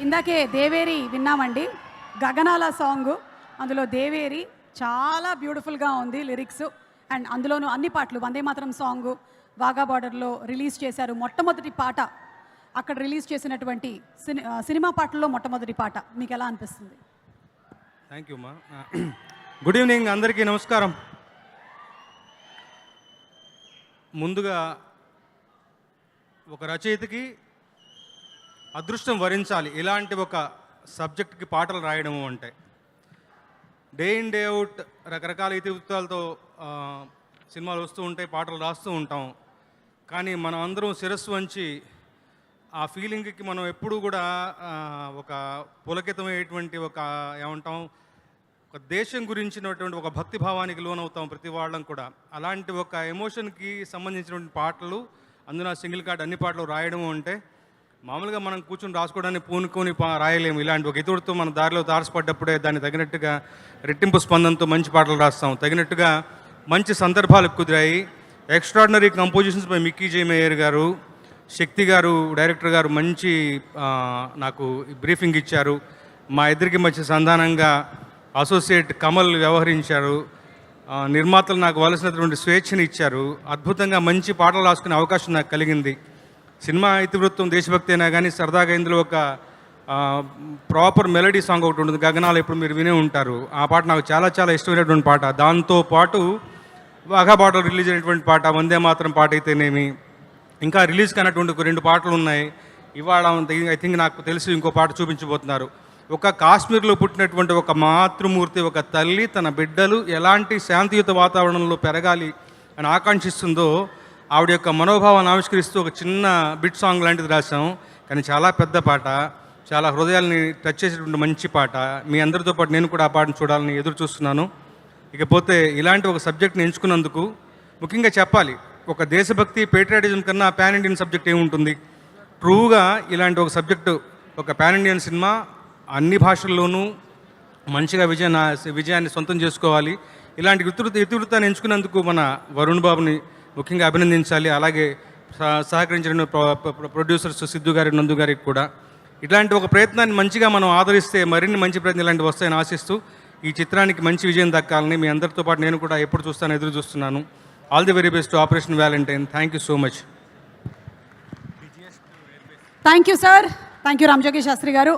ఇందాకే దేవేరి విన్నామండి, గగనాల సాంగ్. అందులో దేవేరి చాలా బ్యూటిఫుల్గా ఉంది లిరిక్స్. అండ్ అందులోనూ అన్ని పాటలు, వందే మాతరం సాంగ్ వాఘా బార్డర్లో రిలీజ్ చేశారు. మొట్టమొదటి పాట అక్కడ రిలీజ్ చేసినటువంటి సినిమా పాటల్లో మొట్టమొదటి పాట. మీకు ఎలా అనిపిస్తుంది? థ్యాంక్ యూ మా. గుడ్ ఈవినింగ్ అందరికీ, నమస్కారం. ముందుగా ఒక రచయితకి అదృష్టం వరించాలి ఇలాంటి ఒక సబ్జెక్ట్కి పాటలు రాయడము అంటే. డే ఇన్ డే అవుట్ రకరకాల ఇతివృత్తాలతో సినిమాలు వస్తూ ఉంటాయి, పాటలు రాస్తూ ఉంటాం. కానీ మనం అందరం శిరస్సు వంచి ఆ ఫీలింగ్కి మనం ఎప్పుడూ కూడా ఒక పులకితమైనటువంటి ఒక ఏమంటాం, ఒక దేశం గురించినటువంటి ఒక భక్తి భావానికి లోనవుతాం ప్రతి వాళ్ళం కూడా. అలాంటి ఒక ఎమోషన్కి సంబంధించినటువంటి పాటలు, అందులో సింగిల్ కార్డ్ అన్ని పాటలు రాయడం అంటే మామూలుగా మనం కూర్చొని రాసుకోవడానికి పూనుకొని రాయలేము. ఇలాంటి ఒక ఇతరుడితో మన దారిలో తారసపడ్డప్పుడే దాన్ని తగినట్టుగా రెట్టింపు స్పందనతో మంచి పాటలు రాస్తాం. తగినట్టుగా మంచి సందర్భాలకు కుదిరాయి. Extraordinary compositions by Mickey J Meyer garu, Shakti గారు డైరెక్టర్ గారు మంచి నాకు బ్రీఫింగ్ ఇచ్చారు. మా ఇద్దరికి మధ్య సంధానంగా అసోసియేట్ కమల్ వ్యవహరించారు. నిర్మాతలు నాకు వలసినటువంటి స్వేచ్ఛని ఇచ్చారు. అద్భుతంగా మంచి పాటలు రాసుకునే అవకాశం నాకు కలిగింది. సినిమా ఇతివృత్తం దేశభక్తి అయినా కానీ సరదాగా ఇందులో ఒక ప్రాపర్ మెలడీ సాంగ్ ఒకటి ఉంటుంది, గగనాలు. ఇప్పుడు మీరు వినే ఉంటారు ఆ పాట. నాకు చాలా చాలా ఇష్టమైనటువంటి పాట. దాంతోపాటు వాఘా బార్డర్ రిలీజ్ అయినటువంటి పాట, వందే మాతరం పాట అయితేనేమి, ఇంకా రిలీజ్ కానటువంటి ఒక 2 పాటలు ఉన్నాయి. ఇవాళ ఐ థింక్ నాకు తెలిసి ఇంకో పాట చూపించబోతున్నారు. ఒక కాశ్మీర్లో పుట్టినటువంటి ఒక మాతృమూర్తి, ఒక తల్లి తన బిడ్డలు ఎలాంటి శాంతియుత వాతావరణంలో పెరగాలి అని ఆకాంక్షిస్తుందో ఆవిడ యొక్క మనోభావాన్ని ఆవిష్కరిస్తూ ఒక చిన్న బిట్ సాంగ్ లాంటిది రాసాం. కానీ చాలా పెద్ద పాట, చాలా హృదయాల్ని టచ్ చేసేటువంటి మంచి పాట. మీ అందరితో పాటు నేను కూడా ఆ పాటను చూడాలని ఎదురు చూస్తున్నాను. ఇకపోతే ఇలాంటి ఒక సబ్జెక్ట్ని ఎంచుకున్నందుకు ముఖ్యంగా చెప్పాలి, ఒక దేశభక్తి పేట్రియాటిజం కన్నా పాన్ ఇండియన్ సబ్జెక్ట్ ఏముంటుంది. ట్రూగా ఇలాంటి ఒక సబ్జెక్టు, ఒక పాన్ ఇండియన్ సినిమా అన్ని భాషల్లోనూ మంచిగా విజయాన్ని సొంతం చేసుకోవాలి. ఇలాంటి ఇతివృత్తాన్ని ఎంచుకున్నందుకు మన వరుణ్ బాబుని ముఖ్యంగా అభినందించాలి. అలాగే సహకరించిన ప్రొడ్యూసర్స్ సిద్ధు గారి, నందు గారికి కూడా. ఇలాంటి ఒక ప్రయత్నాన్ని మంచిగా మనం ఆదరిస్తే మరిన్ని మంచి ప్రయత్నాలు ఇలాంటివి వస్తాయని ఆశిస్తూ ఈ చిత్రానికి మంచి విజయం దక్కాలని మీ అందరితో పాటు నేను కూడా ఎప్పుడు చూస్తాను ఎదురు చూస్తున్నాను. All the very best operation Valentine. Thank you so much. Thank you sir. Thank you Ramajogi Sastry గారు.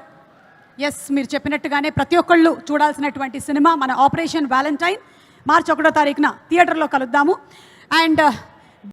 ఎస్, మీరు చెప్పినట్టుగానే ప్రతి ఒక్కళ్ళు చూడాల్సినటువంటి సినిమా మన ఆపరేషన్ వ్యాలంటైన్. మార్చి 1వ తారీఖున థియేటర్లో కలుద్దాము. అండ్